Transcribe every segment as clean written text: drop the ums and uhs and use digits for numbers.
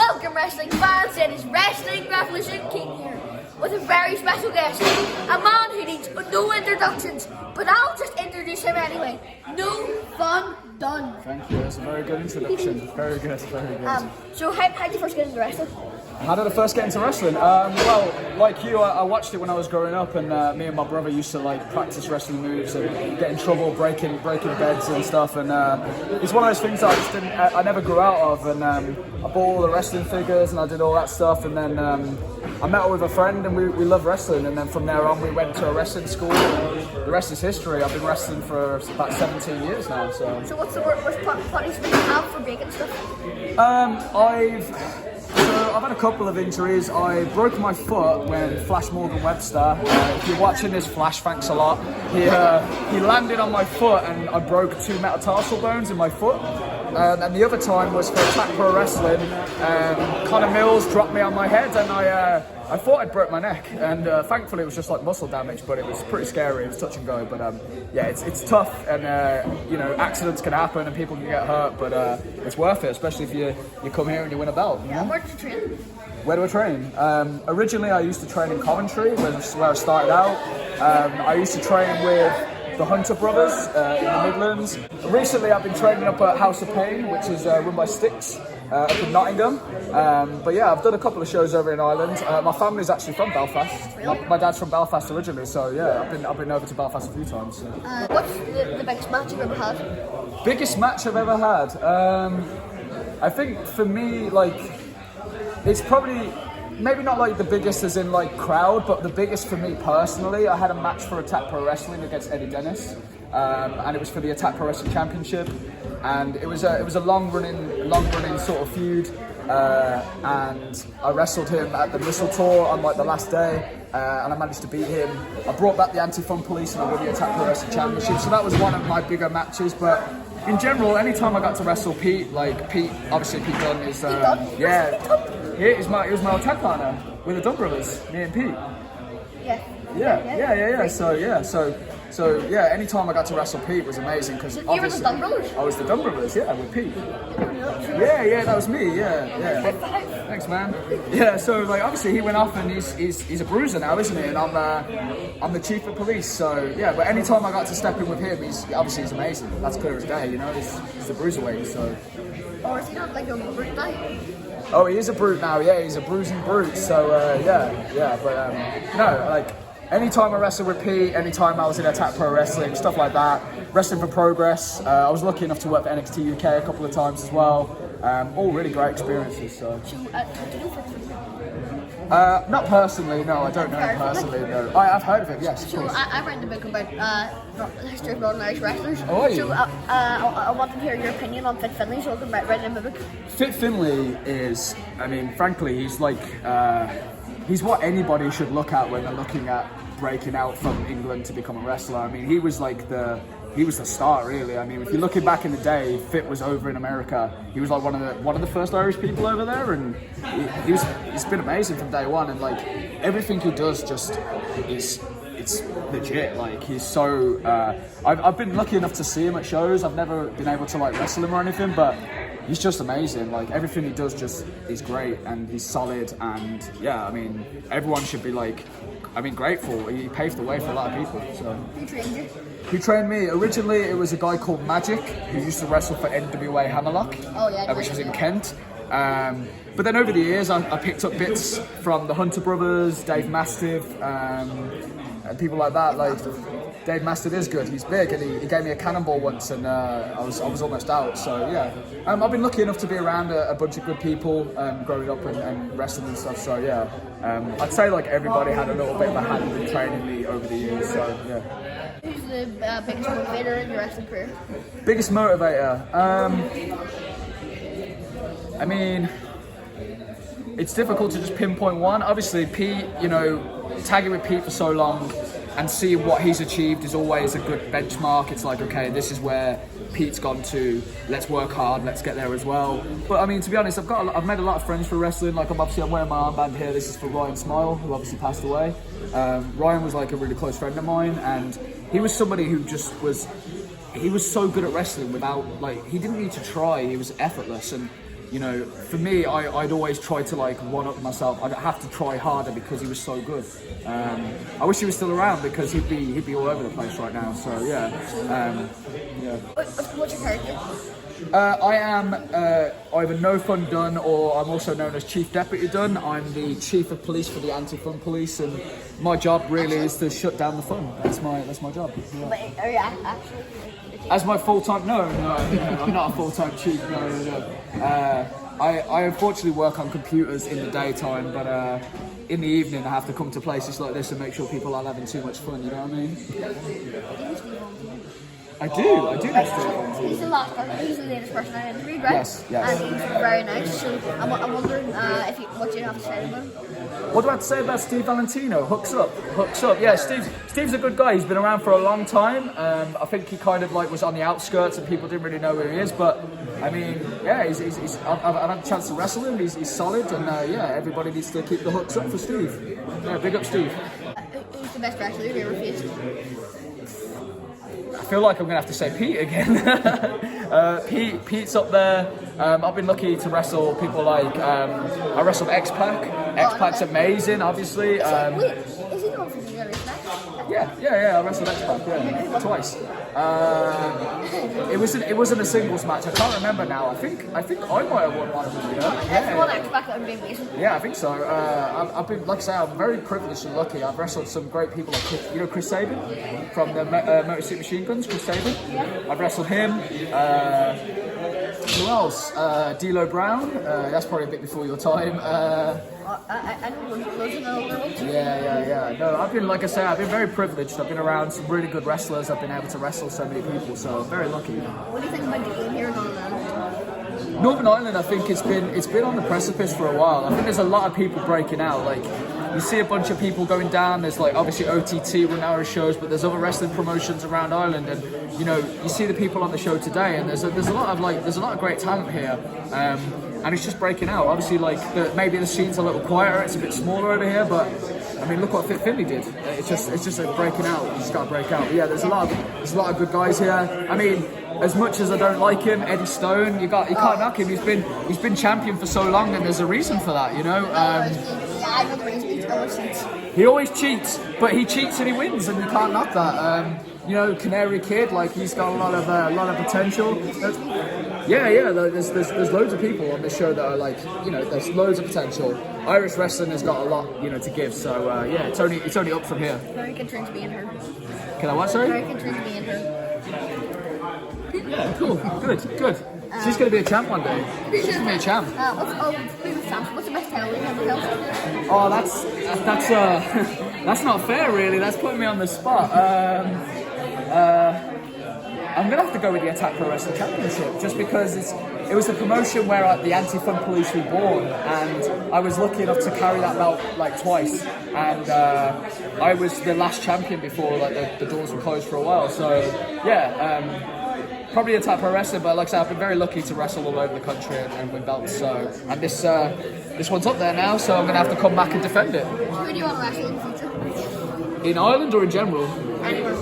Welcome wrestling fans, it is Wrestling Revolution King here with a very special guest, a man who needs no introductions, but I'll just introduce him anyway. No Fun Dunne. Thank you, that's a very good introduction. Very good, very good. So how did you first get into wrestling? How did I first get into wrestling? Well, like you, I watched it when I was growing up, and me and my brother used to like practice wrestling moves and get in trouble, breaking beds and stuff. And it's one of those things that I just didn't, I never grew out of. And I bought all the wrestling figures and I did all that stuff. And then I met up with a friend and we loved wrestling. And then from there on, we went to a wrestling school. The rest is history. I've been wrestling for about 17 years now. So what's the worst punishment you have for breaking stuff? I've had a couple of injuries. I broke my foot when Flash Morgan Webster, if you're watching this, Flash, thanks a lot. He landed on my foot and I broke 2 metatarsal bones in my foot. And the other time was for Attack Pro Wrestling. Connor Mills dropped me on my head and I thought I'd broke my neck. And thankfully it was just like muscle damage, but it was pretty scary. It was touch and go. But yeah, it's tough and you know, accidents can happen and people can get hurt, but it's worth it, especially if you come here and you win a belt. Yeah, where did you train? Where do I train? Originally I used to train in Coventry, where I started out. I used to train with the Hunter Brothers in the Midlands. Recently I've been training up at House of Pain, which is run by Styx up in Nottingham. But yeah, I've done a couple of shows over in Ireland. My family's actually from Belfast. Really? My dad's from Belfast originally, so yeah, I've been over to Belfast a few times. So. What's the biggest match you've ever had? Biggest match I've ever had? I think for me, like, it's probably maybe not like the biggest as in like crowd, but the biggest for me personally. I had a match for Attack Pro Wrestling against Eddie Dennis, and it was for the Attack Pro Wrestling Championship, and it was a long running sort of feud, and I wrestled him at the Missile Tour on like the last day, and I managed to beat him. I brought back the Anti-Fun Police and I won the Attack Pro Wrestling Championship, so that was one of my bigger matches. But in general, anytime I got to wrestle Pete, obviously Pete Dunne is, he was my attack partner with the Dunne Brothers, me and Pete. Yeah. So anytime I got to wrestle Pete was amazing because You were the Dunne Brothers? I was the Dunne Brothers, yeah, with Pete. Yeah, that was me, yeah. Thanks, man. Yeah, so like obviously he went off and he's a bruiser now, isn't he? And I'm the chief of police, so yeah. But anytime I got to step in with him, he's amazing. That's clear as day, you know. He's the bruiserweight, so. Or is he not like a brute now? Oh, he is a brute now, yeah, he's a bruising brute, so but no, like, anytime I wrestled with Pete, anytime I was in Attack Pro Wrestling, stuff like that, Wrestling for Progress, I was lucky enough to work for NXT UK a couple of times as well, all really great experiences, so. Not personally, no, I don't know him personally, no. I've heard of him, yes, of course. I read the book about the history of Northern Irish wrestlers. Oh, are you? So I wanted to hear your opinion on Fit Finlay, so I could read in the book. Fit Finlay is, I mean, frankly, he's like, he's what anybody should look at when they're looking at breaking out from England to become a wrestler. I mean, he was the star, really. I mean, if you're looking back in the day, Fit was over in America. He was like one of the first Irish people over there, and he's been amazing from day one. And like everything he does, just it's legit. Like he's so. I've been lucky enough to see him at shows. I've never been able to like wrestle him or anything, but he's just amazing. Like everything he does, just is great, and he's solid. And yeah, I mean, everyone should be like. I mean, grateful. He paved the way for a lot of people. So. Who trained you? Who trained me? Originally, it was a guy called Magic who used to wrestle for NWA Hammerlock, which was in Kent. But then over the years, I picked up bits from the Hunter Brothers, Dave Mastiff, and people like that. Like Dave Mastiff is good. He's big, and he gave me a cannonball once, and I was almost out. So yeah, I've been lucky enough to be around a bunch of good people growing up and wrestling and stuff. So yeah, I'd say like everybody had a little bit of a hand in training me over the years. So yeah. Who's the biggest motivator in your wrestling career? Biggest motivator? I mean, it's difficult to just pinpoint one. Obviously, Pete, you know, tagging with Pete for so long and seeing what he's achieved is always a good benchmark. It's like, okay, this is where Pete's gone to. Let's work hard. Let's get there as well. But I mean, to be honest, I've made a lot of friends for wrestling. Like I'm wearing my armband here. This is for Ryan Smile, who obviously passed away. Ryan was like a really close friend of mine, and he was somebody who just was. He was so good at wrestling without like he didn't need to try. He was effortless, and you know, for me, I'd always try to like one up myself. I'd have to try harder because he was so good. I wish he was still around because he'd be all over the place right now. So yeah. What's your character? I am either No Fun Dunne or I'm also known as Chief Deputy Dunne. I'm the Chief of Police for the Anti-Fun Police, and my job really is to shut down the fun. That's my job. Yeah. Wait, are you actually? As my full-time, no, I'm not a full-time chief. No. I unfortunately work on computers in the daytime, but in the evening I have to come to places like this and make sure people aren't having too much fun. You know what I mean? I do next to him. He's the last person, he's the latest person I interviewed, right? Yes. And he's very nice, so I'm wondering what you have to say about him. What do I have to say about Steve Valentino? Hooks up. Yeah, Steve's a good guy. He's been around for a long time. I think he kind of like was on the outskirts and people didn't really know who he is. But I mean, yeah, I've had a chance to wrestle him. He's solid, and yeah, everybody needs to keep the hooks up for Steve. Yeah, big up Steve. Who's the best wrestler you've ever faced? I feel like I'm gonna have to say Pete again. Pete's up there. I've been lucky to wrestle people like I wrestled X-Pac. X-Pac's amazing, obviously. Wait, is he going for the other smack? Yeah. I wrestled X-Pac, twice. It wasn't a singles match. I can't remember now. I think I might have won one of them. You know? That's one X-Pac that would be amazing. Yeah, I think so. I've been, like I say, I'm very privileged and lucky. I've wrestled some great people like Chris Sabin from the Motor City Machine Guns. Chris Sabin. Yeah. I've wrestled him. Who else? D'Lo Brown. That's probably a bit before your time. I know loads of older ones. Yeah. No, I've been, like I say, I've been very privileged. I've been around some really good wrestlers. I've been able to wrestle so many people, so I'm very lucky. What do you think about the game here in Northern Ireland? Northern Ireland, I think it's been on the precipice for a while. I think there's a lot of people breaking out. Like, you see a bunch of people going down. There's like obviously OTT One Hour shows, but there's other wrestling promotions around Ireland, and you know, you see the people on the show today, and there's a lot of great talent here. And it's just breaking out. Obviously, like maybe the scene's a little quieter, it's a bit smaller over here, but I mean, look what Fit Finley did. It's just like breaking out. You just gotta break out. But yeah, there's a lot of good guys here. I mean, as much as I don't like him, Eddie Stone, you can't knock him. He's been champion for so long, and there's a reason for that, you know. I know the reason. He always cheats, but he cheats and he wins, and you can't knock that. You know, Canary Kid, like he's got a lot of potential. There's loads of people on this show that are like, you know, there's loads of potential. Irish wrestling has got a lot, you know, to give. So yeah, it's only up from here. Very good turn to be in her. Can I what? Sorry. Very good turn to be in her. Yeah, cool, good. She's gonna be a champ one day. She's gonna be a champ. What's the best title you ever held? Oh, that's not fair, really. That's putting me on the spot. I'm gonna have to go with the Attack Pro Wrestling Championship, just because it was a promotion where the Anti-Fun Police were born, and I was lucky enough to carry that belt like twice, and I was the last champion before like the doors were closed for a while. So yeah. Probably Attack Pro Wrestling, but like I said, I've been very lucky to wrestle all over the country and win belts. So, and this one's up there now, so I'm gonna have to come back and defend it. Who do you want to wrestle in the future? In Ireland or in general? Anywhere.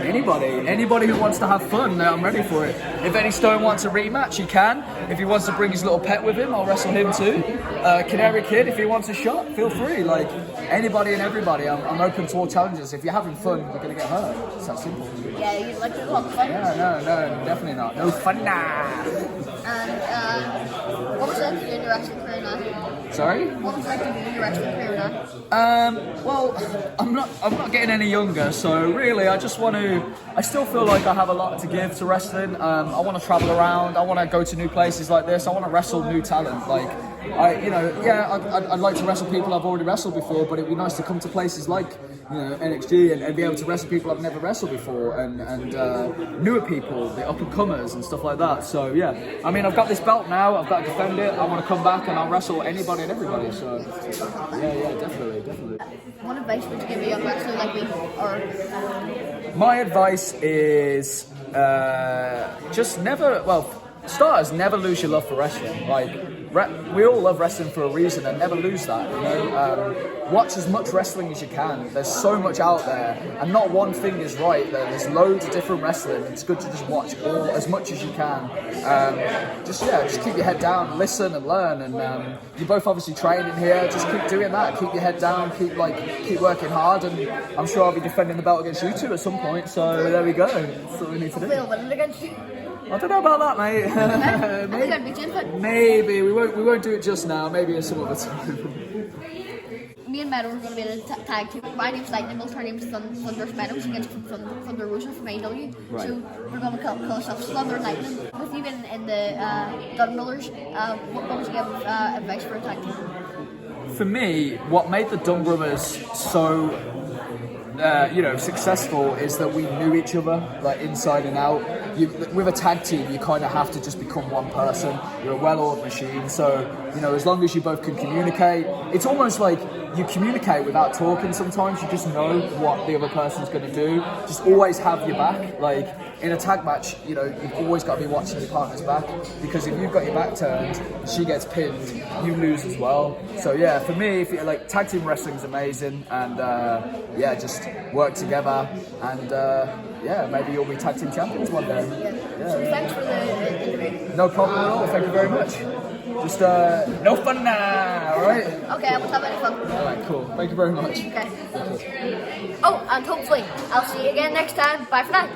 Anybody who wants to have fun, I'm ready for it. If Eddie Stone wants a rematch, he can. If he wants to bring his little pet with him, I'll wrestle him too. Canary Kid, if he wants a shot, feel free. Like, anybody and everybody, I'm open to all challenges. If you're having fun, you're going to get hurt. It's that simple. Yeah, you like to have fun? Yeah, no, definitely not. No fun, nah. And what was it like to do in your wrestling career now? Sorry? What was it like to do in your wrestling career now? Well, I'm not getting any younger, so really, I still feel like I have a lot to give to wrestling. I want to travel around. I want to go to new places like this. I want to wrestle new talent. Like, I'd like to wrestle people I've already wrestled before, but it'd be nice to come to places like, you know, NXG and be able to wrestle people I've never wrestled before, and newer people, the up and comers and stuff like that. So yeah, I mean, I've got this belt now. I've got to defend it. I want to come back and I'll wrestle anybody and everybody. So yeah, definitely. What advice would you give a young wrestler like me? Or my advice is just never. Well, starters, never lose your love for wrestling. Like, we all love wrestling for a reason, and never lose that. You know, watch as much wrestling as you can. There's so much out there, and not one thing is right. There's loads of different wrestling. It's good to just watch all as much as you can. Just keep your head down, listen and learn. And you're both obviously training here. Just keep doing that. Keep your head down. Keep working hard. And I'm sure I'll be defending the belt against you two at some point. So there we go. That's what we need to do. We'll win it against you. I don't know about that, mate. Maybe we won't do it just now. Maybe at some other time. Me and Meadow are going to be in a tag team. My name's Lightning Bolt, her name's Thunder's Meadows against Thunder Rosa from AEW. Right. So we're going to call ourselves Thunder and Lightning. With you in the Dunne Brothers, what would you give advice for a tag team? For me, what made the Dunne Brothers so successful is that we knew each other, like, inside and out. With a tag team, you kind of have to just become one person. You're a well-oiled machine, so, as long as you both can communicate, it's almost like you communicate without talking sometimes. You just know what the other person's going to do. Just always have your back. Like, in a tag match, you've always got to be watching your partner's back, because if you've got your back turned, she gets pinned, you lose as well. So yeah, for me, if you're like, tag team wrestling's amazing, and just work together, and maybe you'll be tag team champions one day. Yeah. So thanks for the interview. No problem at all. Thank you very much. Just no fun now, alright? Okay, I will have any fun. Alright, cool. Thank you very much. Okay. Oh, and hopefully I'll see you again next time. Bye for now.